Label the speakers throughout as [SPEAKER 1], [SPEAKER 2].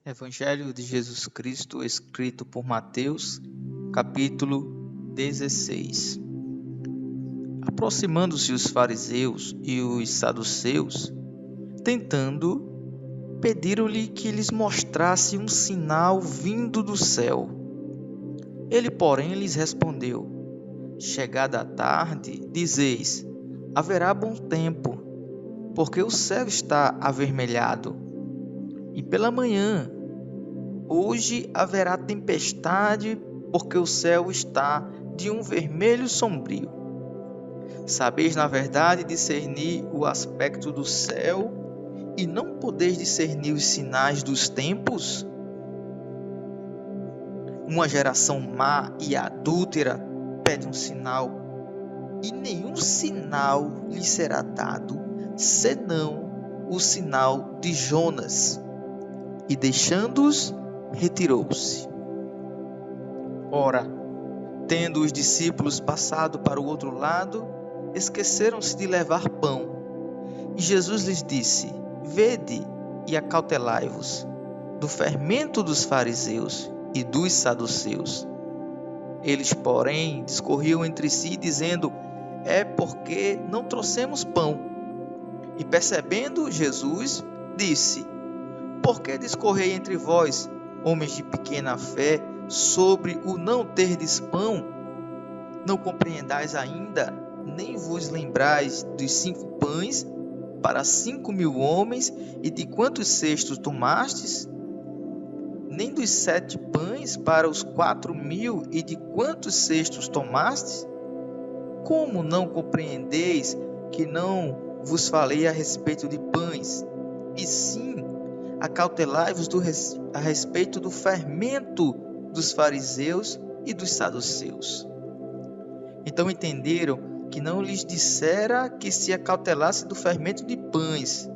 [SPEAKER 1] Evangelho de Jesus Cristo, escrito por Mateus, capítulo 16. Aproximando-se os fariseus e os saduceus, tentando, pediram-lhe que lhes mostrasse um sinal vindo do céu. Ele, porém, lhes respondeu: Chegada a tarde, dizeis: haverá bom tempo, porque o céu está avermelhado. E pela manhã, hoje haverá tempestade, porque o céu está de um vermelho sombrio. Sabeis, na verdade, discernir o aspecto do céu e não podeis discernir os sinais dos tempos? Uma geração má e adúltera pede um sinal, e nenhum sinal lhe será dado, senão o sinal de Jonas. E deixando-os, retirou-se. Ora, tendo os discípulos passado para o outro lado, esqueceram-se de levar pão. E Jesus lhes disse: Vede e acautelai-vos do fermento dos fariseus e dos saduceus. Eles, porém, discorriam entre si, dizendo: É porque não trouxemos pão. E percebendo Jesus, disse: Por que discorrei entre vós, homens de pequena fé, sobre o não terdes pão? Não compreendais ainda, nem vos lembrais dos 5 pães para 5.000 homens, e de quantos cestos tomastes? Nem dos 7 pães para os 4.000, e de quantos cestos tomastes? Como não compreendeis que não vos falei a respeito de pães, e sim acautelai-vos a respeito do fermento dos fariseus e dos saduceus? Então entenderam que não lhes dissera que se acautelasse do fermento de pães,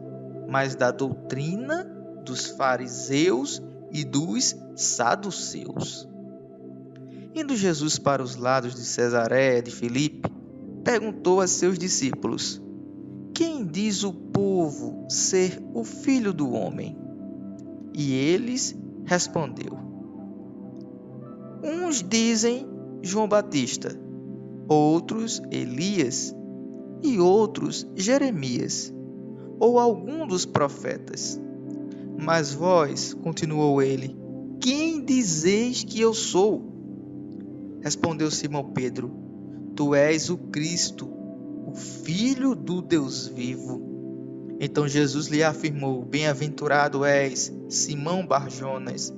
[SPEAKER 1] mas da doutrina dos fariseus e dos saduceus. Indo Jesus para os lados de Cesareia de Filipe, perguntou a seus discípulos: Quem diz o povo ser o Filho do Homem? E eles respondeu: Uns dizem João Batista, outros Elias, e outros Jeremias, ou algum dos profetas. Mas vós, continuou ele, quem dizeis que eu sou? Respondeu Simão Pedro: Tu és o Cristo, o Filho do Deus vivo. Então Jesus lhe afirmou: Bem-aventurado és, Simão Bar-Jonas,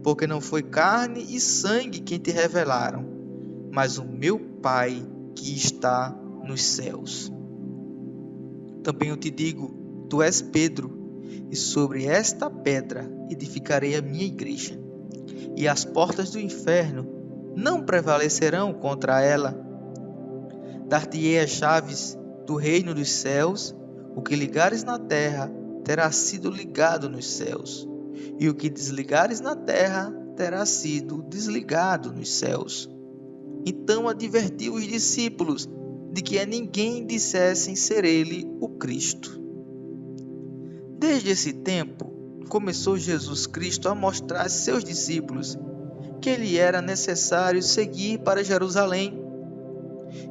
[SPEAKER 1] porque não foi carne e sangue quem te revelaram, mas o meu Pai que está nos céus. Também eu te digo: Tu és Pedro, e sobre esta pedra edificarei a minha igreja, e as portas do inferno não prevalecerão contra ela. Dar-te-ei as chaves do reino dos céus. O que ligares na terra terá sido ligado nos céus, e o que desligares na terra terá sido desligado nos céus. Então advertiu os discípulos de que a ninguém dissessem ser ele o Cristo. Desde esse tempo, começou Jesus Cristo a mostrar a seus discípulos que lhe era necessário seguir para Jerusalém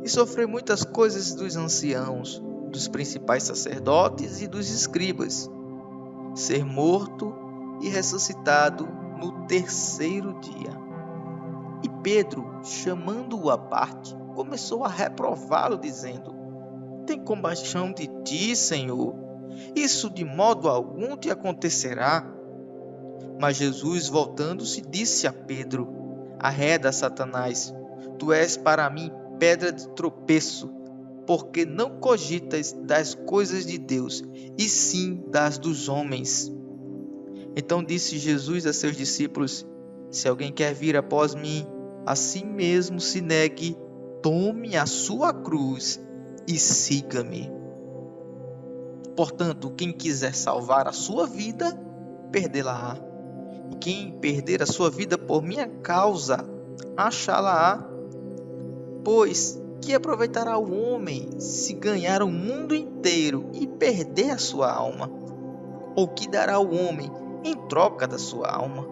[SPEAKER 1] e sofrer muitas coisas dos anciãos, dos principais sacerdotes e dos escribas, ser morto e ressuscitado no 3º dia. E Pedro, chamando-o à parte, começou a reprová-lo, dizendo: Tem compaixão de ti, Senhor, isso de modo algum te acontecerá. Mas Jesus, voltando-se, disse a Pedro: Arreda, Satanás, tu és para mim pedra de tropeço, porque não cogitas das coisas de Deus, e sim das dos homens. Então disse Jesus a seus discípulos: Se alguém quer vir após mim, a si mesmo se negue, tome a sua cruz e siga-me. Portanto, quem quiser salvar a sua vida, perdê-la-á. E quem perder a sua vida por minha causa, achá-la-á. Pois que aproveitará o homem se ganhar o mundo inteiro e perder a sua alma? Ou que dará o homem em troca da sua alma.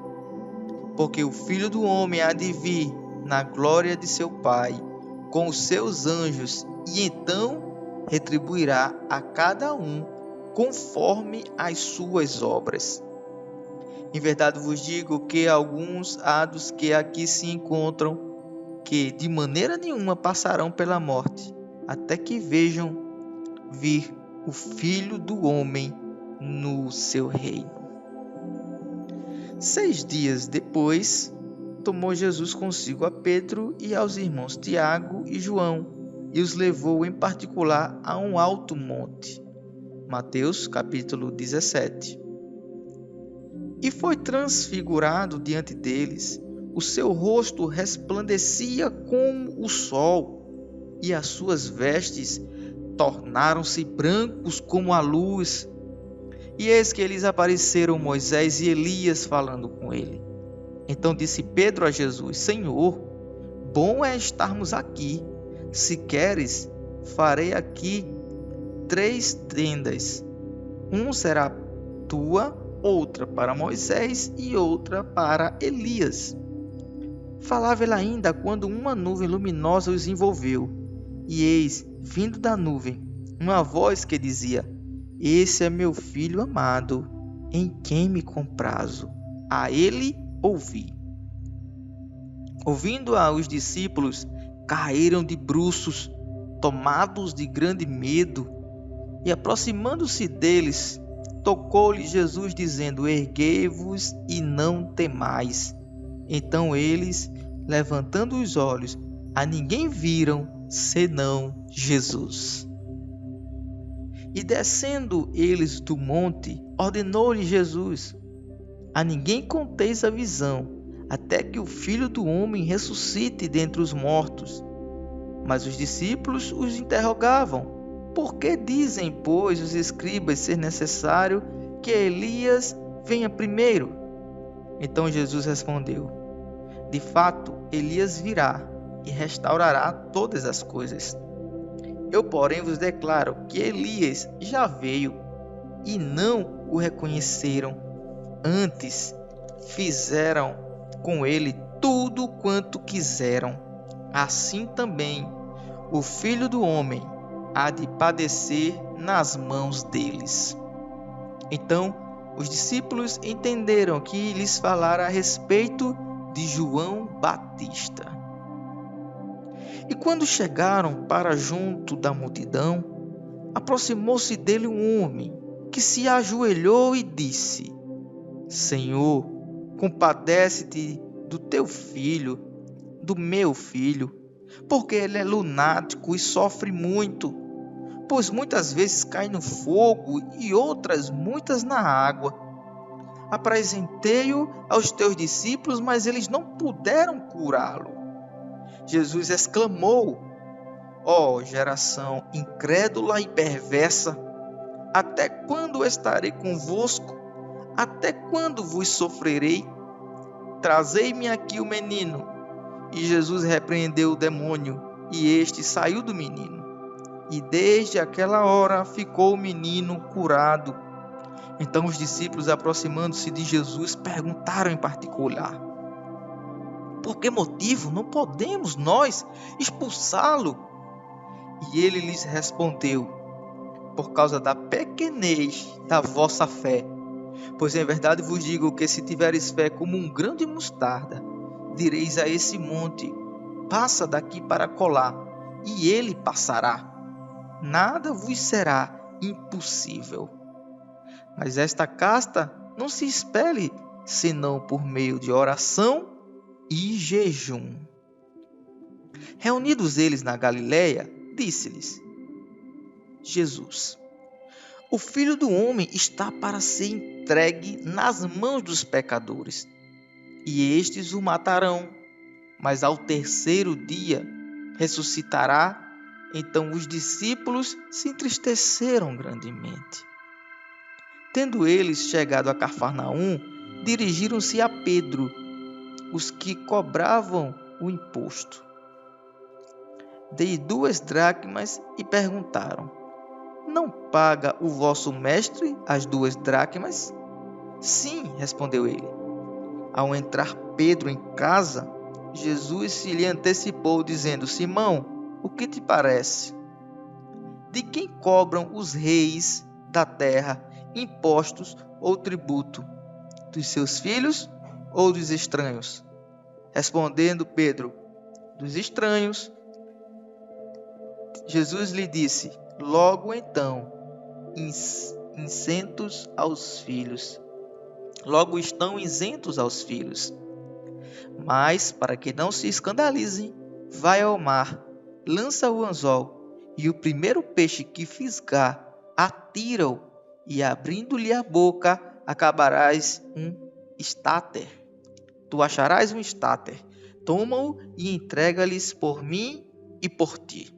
[SPEAKER 1] Porque o Filho do Homem há de vir na glória de seu Pai, com os seus anjos, e então retribuirá a cada um conforme as suas obras. Em verdade vos digo que alguns há dos que aqui se encontram, que de maneira nenhuma passarão pela morte, até que vejam vir o Filho do Homem no seu reino. 6 dias depois, tomou Jesus consigo a Pedro e aos irmãos Tiago e João, e os levou em particular a um alto monte. Mateus capítulo 17. E foi transfigurado diante deles, o seu rosto resplandecia como o sol, e as suas vestes tornaram-se brancos como a luz. E eis que lhes apareceram Moisés e Elias falando com ele. Então disse Pedro a Jesus: Senhor, bom é estarmos aqui. Se queres, farei aqui 3 tendas. Uma será tua, outra para Moisés e outra para Elias. Falava ele ainda quando uma nuvem luminosa os envolveu. E eis, vindo da nuvem, uma voz que dizia: Esse é meu filho amado, em quem me comprazo. A ele ouvi. Ouvindo-a, os discípulos caíram de bruços, tomados de grande medo, e aproximando-se deles, tocou-lhe Jesus, dizendo: Erguei-vos e não temais. Então eles, levantando os olhos, a ninguém viram, senão Jesus. E descendo eles do monte, ordenou-lhe Jesus: A ninguém conteis a visão, até que o Filho do Homem ressuscite dentre os mortos. Mas os discípulos os interrogavam: Por que dizem, pois, os escribas ser necessário que Elias venha primeiro? Então Jesus respondeu: De fato, Elias virá e restaurará todas as coisas. Eu, porém, vos declaro que Elias já veio e não o reconheceram. Antes, fizeram com ele tudo quanto quiseram. Assim também, o Filho do Homem há de padecer nas mãos deles. Então, os discípulos entenderam que lhes falara a respeito de João Batista. E quando chegaram para junto da multidão, aproximou-se dele um homem que se ajoelhou e disse: Senhor, compadece-te do teu filho, do meu filho, porque ele é lunático e sofre muito, pois muitas vezes cai no fogo e outras muitas na água. Apresentei-o aos teus discípulos, mas eles não puderam curá-lo. Jesus exclamou: Ó geração incrédula e perversa, até quando estarei convosco? Até quando vos sofrerei? Trazei-me aqui o menino. E Jesus repreendeu o demônio, e este saiu do menino. E desde aquela hora ficou o menino curado. Então os discípulos, aproximando-se de Jesus, perguntaram em particular: Por que motivo não podemos nós expulsá-lo? E ele lhes respondeu: Por causa da pequenez da vossa fé. Pois em verdade vos digo que se tiveres fé como um grão de mostarda, direis a esse monte: Passa daqui para colar, e ele passará. Nada vos será impossível. Mas esta casta não se expele senão por meio de oração e jejum. Reunidos eles na Galileia, disse-lhes Jesus: O Filho do Homem está para ser entregue nas mãos dos pecadores, e estes o matarão, mas ao terceiro dia ressuscitará. Então os discípulos se entristeceram grandemente. Tendo eles chegado a Cafarnaum, dirigiram-se a Pedro, os que cobravam o imposto. Dei 2 dracmas e perguntaram: Não paga o vosso mestre as 2 dracmas? Sim, respondeu ele. Ao entrar Pedro em casa, Jesus se lhe antecipou, dizendo: Simão, o que te parece? De quem cobram os reis da terra impostos ou tributo? Dos seus filhos ou dos estranhos? Respondendo Pedro: dos estranhos. Jesus lhe disse: logo então, isentos aos filhos. Logo estão isentos aos filhos. Mas, para que não se escandalizem, vai ao mar, lança o anzol, e o primeiro peixe que fisgar, atira-o, e abrindo-lhe a boca, acabarás um estáter. Tu acharás um estáter. Toma-o e entrega-lhes por mim e por ti.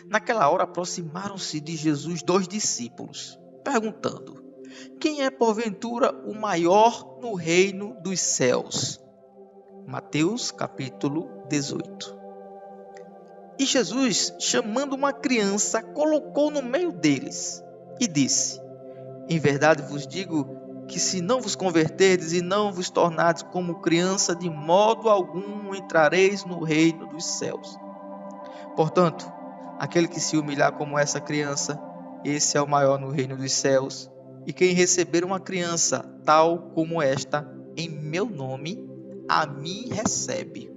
[SPEAKER 1] Naquela hora aproximaram-se de Jesus 2 discípulos, perguntando: quem é porventura o maior no reino dos céus? Mateus capítulo 18. E Jesus, chamando uma criança, colocou no meio deles e disse: em verdade vos digo que se não vos converterdes e não vos tornardes como criança, de modo algum entrareis no reino dos céus. Portanto, aquele que se humilhar como essa criança, esse é o maior no reino dos céus. E quem receber uma criança tal como esta, em meu nome, a mim recebe.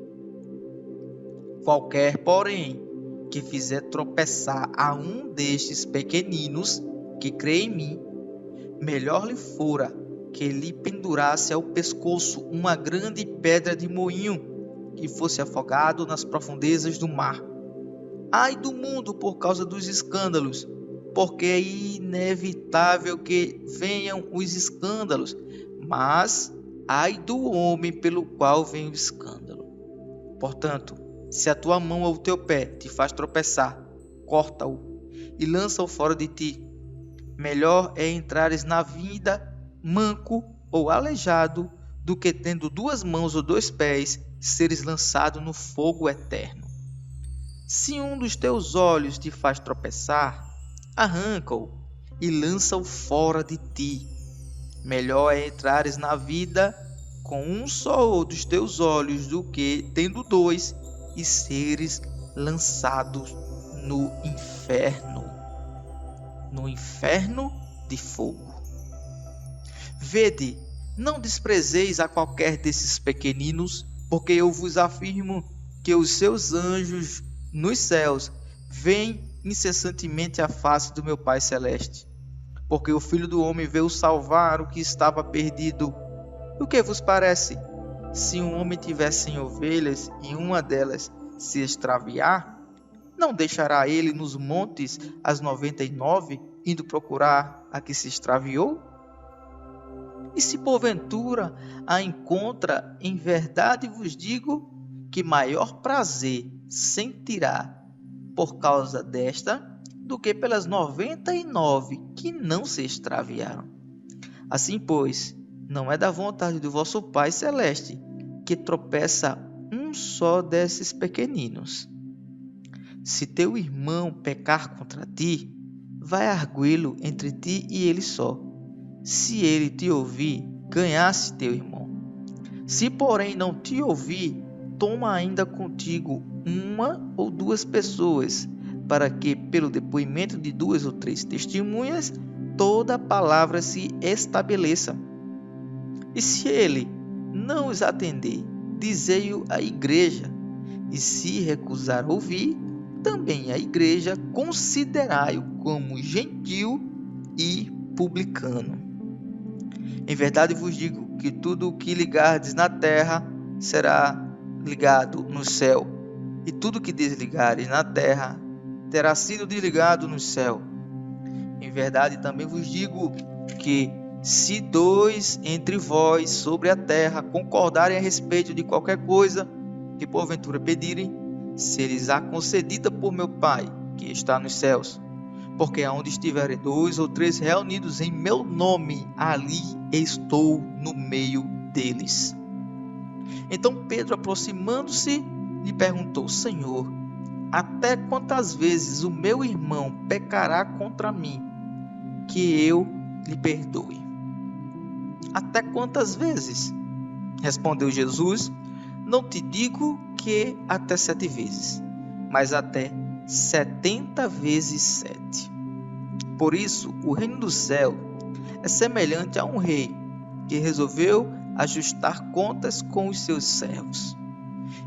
[SPEAKER 1] Qualquer, porém, que fizer tropeçar a um destes pequeninos que crê em mim, melhor lhe fora que lhe pendurasse ao pescoço uma grande pedra de moinho e fosse afogado nas profundezas do mar. Ai do mundo por causa dos escândalos, porque é inevitável que venham os escândalos, mas ai do homem pelo qual vem o escândalo. Portanto, se a tua mão ou o teu pé te faz tropeçar, corta-o e lança-o fora de ti. Melhor é entrares na vida manco ou aleijado, do que tendo 2 mãos ou 2 pés, seres lançado no fogo eterno. Se um dos teus olhos te faz tropeçar, arranca-o e lança-o fora de ti. Melhor é entrares na vida com um só dos teus olhos, do que tendo 2 e seres lançados no inferno de fogo. Vede, não desprezeis a qualquer desses pequeninos, porque eu vos afirmo que os seus anjos nos céus veem incessantemente a face do meu Pai Celeste. Porque o Filho do Homem veio salvar o que estava perdido. O que vos parece? Se um homem tiver 100 ovelhas e uma delas se extraviar, não deixará ele nos montes as 99, indo procurar a que se extraviou? E se porventura a encontra, em verdade vos digo que maior prazer sentirá por causa desta do que pelas 99 que não se extraviaram. Assim, pois, não é da vontade do vosso Pai Celeste que tropeça um só desses pequeninos. Se teu irmão pecar contra ti, vai arguí-lo entre ti e ele só. Se ele te ouvir, ganhaste teu irmão. Se, porém, não te ouvir, toma ainda contigo 1 ou 2 pessoas, para que, pelo depoimento de 2 ou 3 testemunhas, toda a palavra se estabeleça. E se ele não os atender, dizei-o à igreja, e se recusar ouvir, também a igreja considerai-o como gentil e publicano. Em verdade vos digo que tudo o que ligardes na terra será ligado no céu, e tudo o que desligares na terra terá sido desligado no céu. Em verdade também vos digo que se 2 entre vós sobre a terra concordarem a respeito de qualquer coisa que porventura pedirem, se-lhes-á concedida por meu Pai que está nos céus. Porque aonde estiverem 2 ou 3 reunidos em meu nome, ali estou no meio deles. Então Pedro, aproximando-se, lhe perguntou: Senhor, até quantas vezes o meu irmão pecará contra mim, que eu lhe perdoe? Até quantas vezes? Respondeu Jesus: Não te digo que até 7 vezes, mas até 70 vezes 7. Por isso, o reino do céu é semelhante a um rei que resolveu ajustar contas com os seus servos.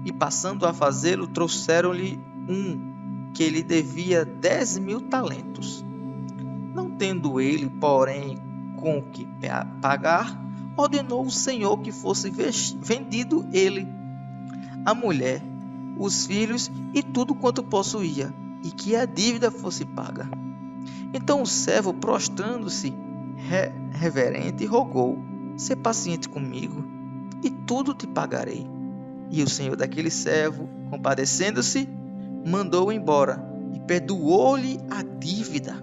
[SPEAKER 1] E passando a fazê-lo, trouxeram-lhe um que lhe devia 10.000 talentos. Não tendo ele, porém, com o que pagar, ordenou o senhor que fosse vendido ele, a mulher, os filhos e tudo quanto possuía, e que a dívida fosse paga. Então o servo, prostrando-se reverente, rogou: Sê paciente comigo, e tudo te pagarei. E o senhor daquele servo, compadecendo-se, mandou-o embora e perdoou-lhe a dívida.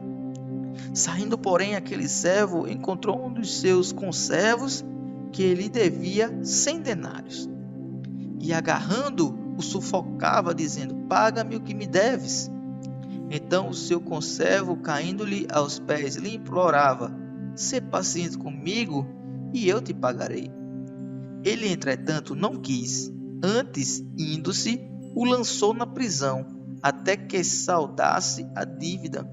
[SPEAKER 1] Saindo, porém, aquele servo encontrou um dos seus conservos que lhe devia 100 denários. E agarrando-o, o sufocava, dizendo: Paga-me o que me deves. Então o seu conservo, caindo-lhe aos pés, lhe implorava: Sê paciente comigo, e eu te pagarei. Ele, entretanto, não quis. Antes, indo-se, o lançou na prisão, até que saldasse a dívida.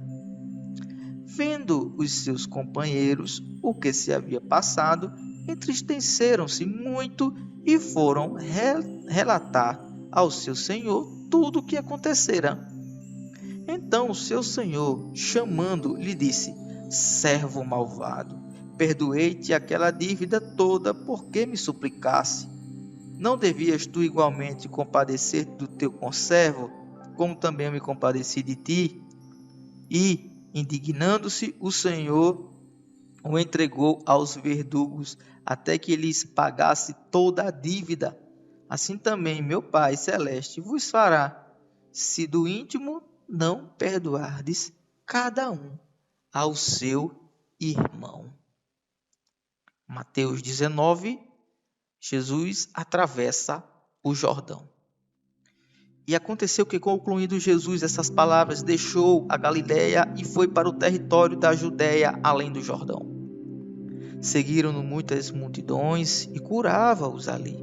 [SPEAKER 1] Vendo os seus companheiros o que se havia passado, entristeceram-se muito e foram relatar ao seu senhor tudo o que acontecera. Então o seu senhor, chamando, lhe disse: Servo malvado, perdoei-te aquela dívida toda porque me suplicasse. Não devias tu igualmente compadecer do teu conservo, como também eu me compadeci de ti? E, indignando-se, o Senhor o entregou aos verdugos, até que lhes pagasse toda a dívida. Assim também meu Pai Celeste vos fará, se do íntimo não perdoardes cada um ao seu irmão. Mateus 19, Jesus atravessa o Jordão. E aconteceu que, concluindo Jesus essas palavras, deixou a Galiléia e foi para o território da Judéia, além do Jordão. Seguiram-no muitas multidões e curava-os ali.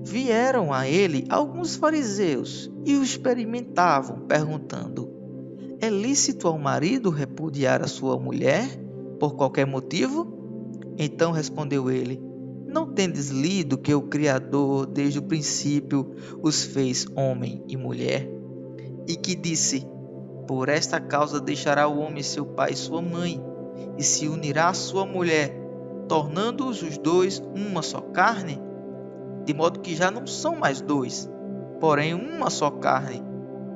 [SPEAKER 1] Vieram a ele alguns fariseus e o experimentavam, perguntando: É lícito ao marido repudiar a sua mulher por qualquer motivo? Então respondeu ele: Não tendes lido que o Criador, desde o princípio, os fez homem e mulher? E que disse: Por esta causa deixará o homem seu pai e sua mãe, e se unirá à sua mulher, tornando-os os dois uma só carne? De modo que já não são mais dois, porém uma só carne.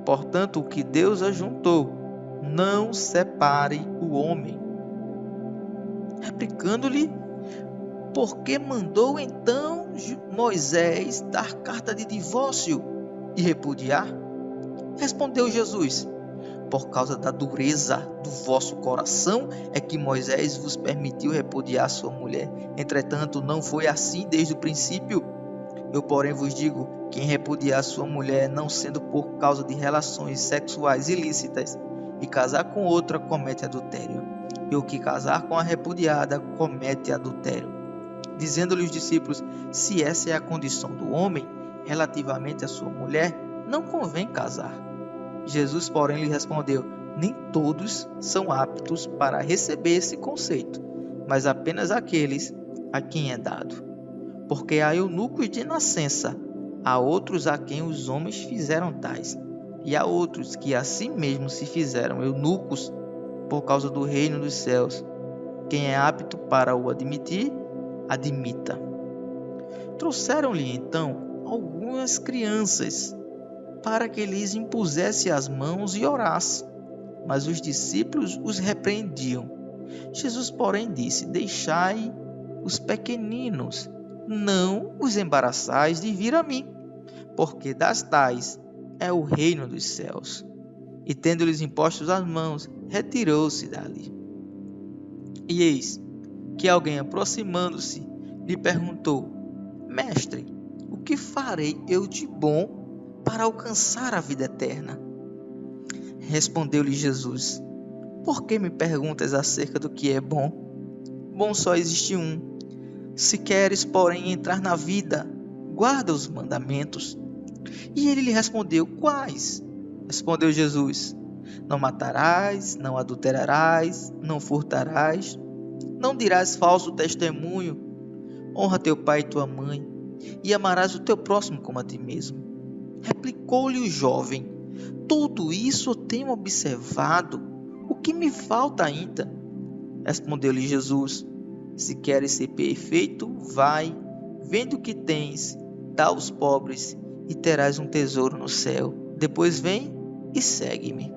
[SPEAKER 1] Portanto, o que Deus ajuntou, não separe o homem. Replicando-lhe: Por que mandou então Moisés dar carta de divórcio e repudiar? Respondeu Jesus: Por causa da dureza do vosso coração é que Moisés vos permitiu repudiar sua mulher. Entretanto, não foi assim desde o princípio. Eu, porém, vos digo: quem repudiar sua mulher, não sendo por causa de relações sexuais ilícitas, e casar com outra, comete adultério. E o que casar com a repudiada, comete adultério. Dizendo-lhe os discípulos: Se essa é a condição do homem, relativamente à sua mulher, não convém casar. Jesus, porém, lhe respondeu: Nem todos são aptos para receber esse conceito, mas apenas aqueles a quem é dado. Porque há eunucos de nascença, há outros a quem os homens fizeram tais, e há outros que a si mesmos se fizeram eunucos por causa do reino dos céus. Quem é apto para o admitir, admita. Trouxeram-lhe então algumas crianças, para que lhes impusesse as mãos e orasse. Mas os discípulos os repreendiam. Jesus, porém, disse: Deixai os pequeninos, não os embaraçais de vir a mim, porque das tais é o reino dos céus. E tendo-lhes impostos as mãos, retirou-se dali. E eis que alguém, aproximando-se, lhe perguntou: Mestre, o que farei eu de bom para alcançar a vida eterna? Respondeu-lhe Jesus: Por que me perguntas acerca do que é bom? bom só existe um. Se queres, porém, entrar na vida, guarda os mandamentos. E ele lhe respondeu: quais? Respondeu Jesus: não matarás, não adulterarás, não furtarás, não dirás falso testemunho, honra teu pai e tua mãe, e amarás o teu próximo como a ti mesmo. Replicou-lhe o jovem: tudo isso eu tenho observado, o que me falta ainda? Respondeu-lhe Jesus: se queres ser perfeito, vai, vende o que tens, dá aos pobres, e terás um tesouro no céu. Depois vem e segue-me.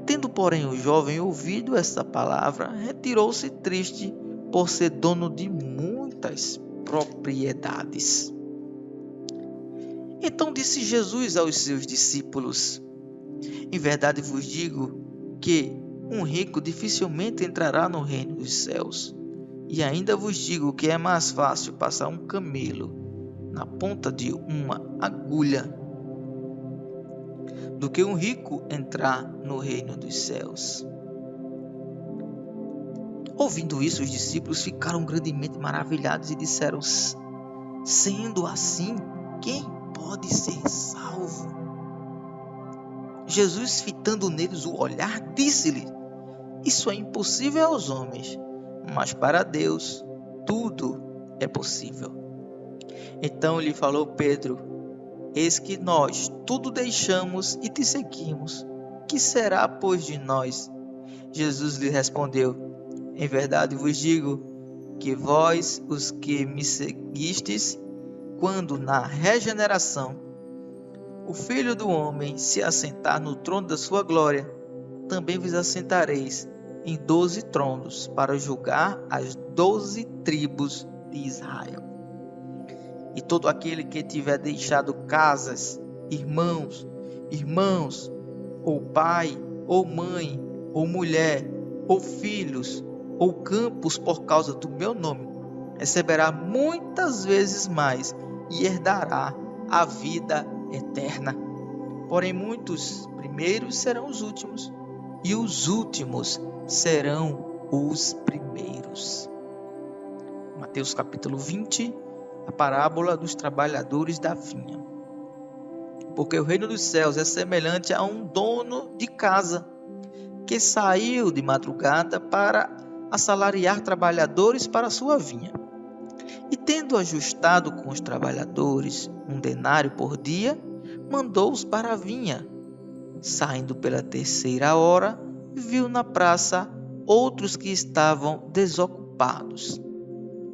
[SPEAKER 1] Tendo, porém, o jovem ouvido esta palavra, retirou-se triste, por ser dono de muitas propriedades. Então disse Jesus aos seus discípulos: em verdade vos digo que um rico dificilmente entrará no reino dos céus. E ainda vos digo que é mais fácil passar um camelo na ponta de uma agulha do que um rico entrar no reino dos céus. Ouvindo isso, os discípulos ficaram grandemente maravilhados e disseram: sendo assim, quem pode ser salvo? Jesus, fitando neles o olhar, disse-lhe: isso é impossível aos homens, mas para Deus tudo é possível. Então lhe falou Pedro: eis que nós tudo deixamos e te seguimos. Que será, pois, de nós? Jesus lhe respondeu: em verdade vos digo que vós, os que me seguistes, quando na regeneração o Filho do Homem se assentar no trono da sua glória, também vos assentareis em 12 tronos para julgar as 12 tribos de Israel. E todo aquele que tiver deixado casas, irmãos, ou pai, ou mãe, ou mulher, ou filhos, ou campos por causa do meu nome, receberá muitas vezes mais e herdará a vida eterna. Porém, muitos primeiros serão os últimos, e os últimos serão os primeiros. Mateus capítulo 20, a parábola dos trabalhadores da vinha. Porque o reino dos céus é semelhante a um dono de casa que saiu de madrugada para assalariar trabalhadores para a sua vinha. E tendo ajustado com os trabalhadores 1 denário por dia, mandou-os para a vinha. Saindo pela 3ª hora, viu na praça outros que estavam desocupados.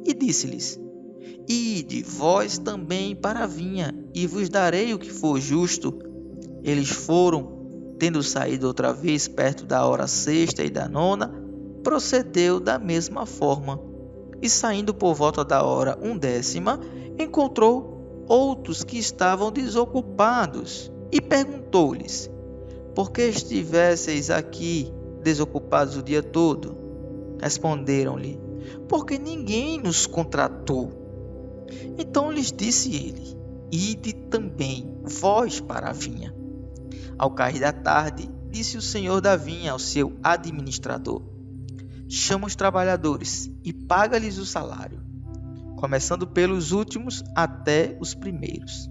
[SPEAKER 1] E disse-lhes: ide vós também para a vinha, e vos darei o que for justo. Eles foram. Tendo saído outra vez perto da hora 6ª e da 9ª, procedeu da mesma forma. E saindo por volta da hora 10ª, encontrou outros que estavam desocupados, e perguntou-lhes: por que estivesseis aqui desocupados o dia todo? Responderam-lhe: porque ninguém nos contratou. Então lhes disse ele: ide também vós para a vinha. Ao cair da tarde, disse o senhor da vinha ao seu administrador: chama os trabalhadores e paga-lhes o salário, começando pelos últimos até os primeiros.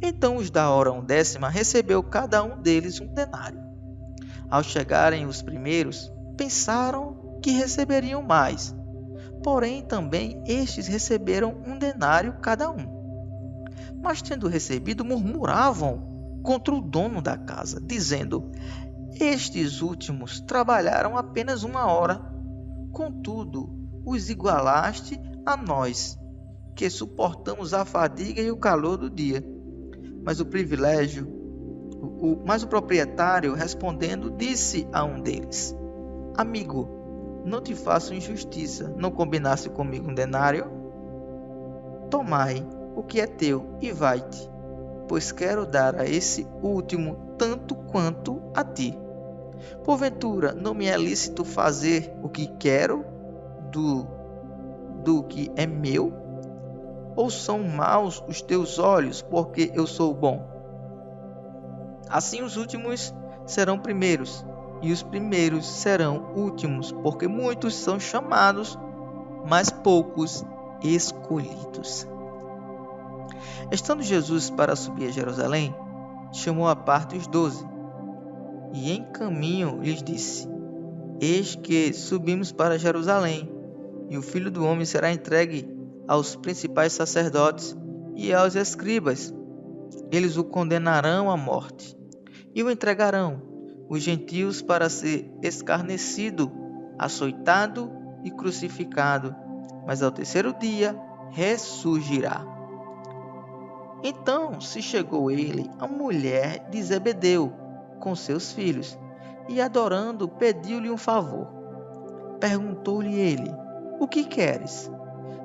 [SPEAKER 1] Então os da hora 10ª recebeu cada um deles 1 denário. Ao chegarem os primeiros, pensaram que receberiam mais. Porém, também estes receberam 1 denário cada um. Mas, tendo recebido, murmuravam contra o dono da casa, dizendo: estes últimos trabalharam apenas 1 hora. Contudo, os igualaste a nós, que suportamos a fadiga e o calor do dia. Mas o proprietário, respondendo, disse a um deles: amigo, não te faço injustiça, não combinaste comigo 1 denário? Tomai o que é teu e vai-te, pois quero dar a esse último tanto quanto a ti. Porventura, não me é lícito fazer o que quero do que é meu? Ou são maus os teus olhos, porque eu sou bom? Assim os últimos serão primeiros, e os primeiros serão últimos, porque muitos são chamados, mas poucos escolhidos. Estando Jesus para subir a Jerusalém, chamou à parte os 12, e em caminho lhes disse: Eis que subimos para Jerusalém, e o Filho do Homem será entregue aos principais sacerdotes e aos escribas. Eles o condenarão à morte, e o entregarão os gentios para ser escarnecido, açoitado e crucificado, mas ao terceiro dia ressurgirá. Então se chegou ele à mulher de Zebedeu com seus filhos, e adorando, pediu-lhe um favor. Perguntou-lhe ele: O que queres?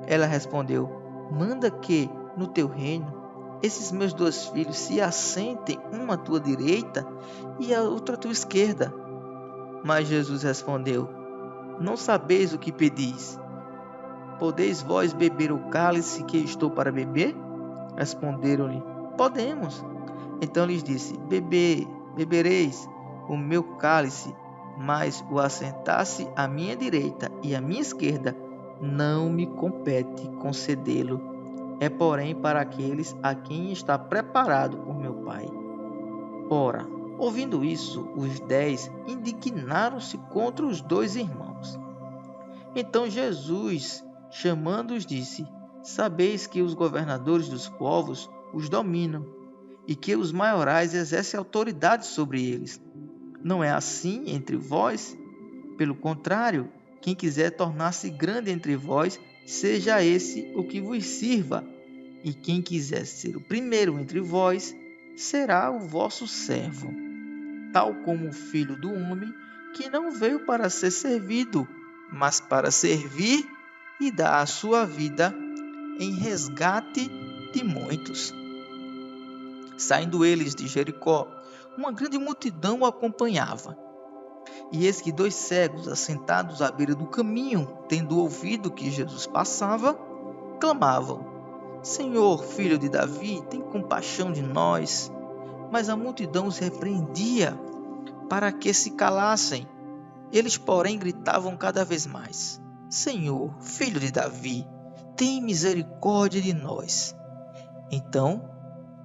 [SPEAKER 1] Ela respondeu: Manda que, no teu reino, esses meus 2 filhos se assentem, uma à tua direita e a outra à tua esquerda. Mas Jesus respondeu: Não sabeis o que pedis. Podeis vós beber o cálice que estou para beber? Responderam-lhe: Podemos. Então lhes disse: Bebereis o meu cálice, mas o assentar-se à minha direita e à minha esquerda não me compete concedê-lo. É, porém, para aqueles a quem está preparado por meu Pai. Ora, ouvindo isso, os 10 indignaram-se contra os 2 irmãos. Então Jesus, chamando-os, disse: Sabeis que os governadores dos povos os dominam, e que os maiorais exercem autoridade sobre eles. Não é assim entre vós? Pelo contrário, quem quiser tornar-se grande entre vós, seja esse o que vos sirva. E quem quiser ser o primeiro entre vós, será o vosso servo. Tal como o Filho do Homem, que não veio para ser servido, mas para servir e dar a sua vida em resgate de muitos. Saindo eles de Jericó, uma grande multidão o acompanhava. E eis que 2 cegos, assentados à beira do caminho, tendo ouvido que Jesus passava, clamavam: Senhor, filho de Davi, tem compaixão de nós. Mas a multidão os repreendia para que se calassem. Eles, porém, gritavam cada vez mais: Senhor, filho de Davi, tem misericórdia de nós. Então,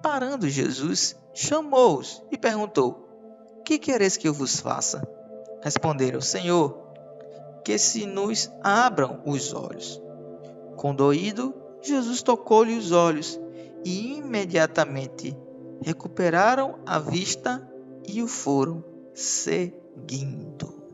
[SPEAKER 1] parando Jesus, chamou-os e perguntou: Que quereis que eu vos faça? Responderam: Senhor, que se nos abram os olhos. Condoído, Jesus tocou-lhe os olhos, e imediatamente recuperaram a vista e o foram seguindo.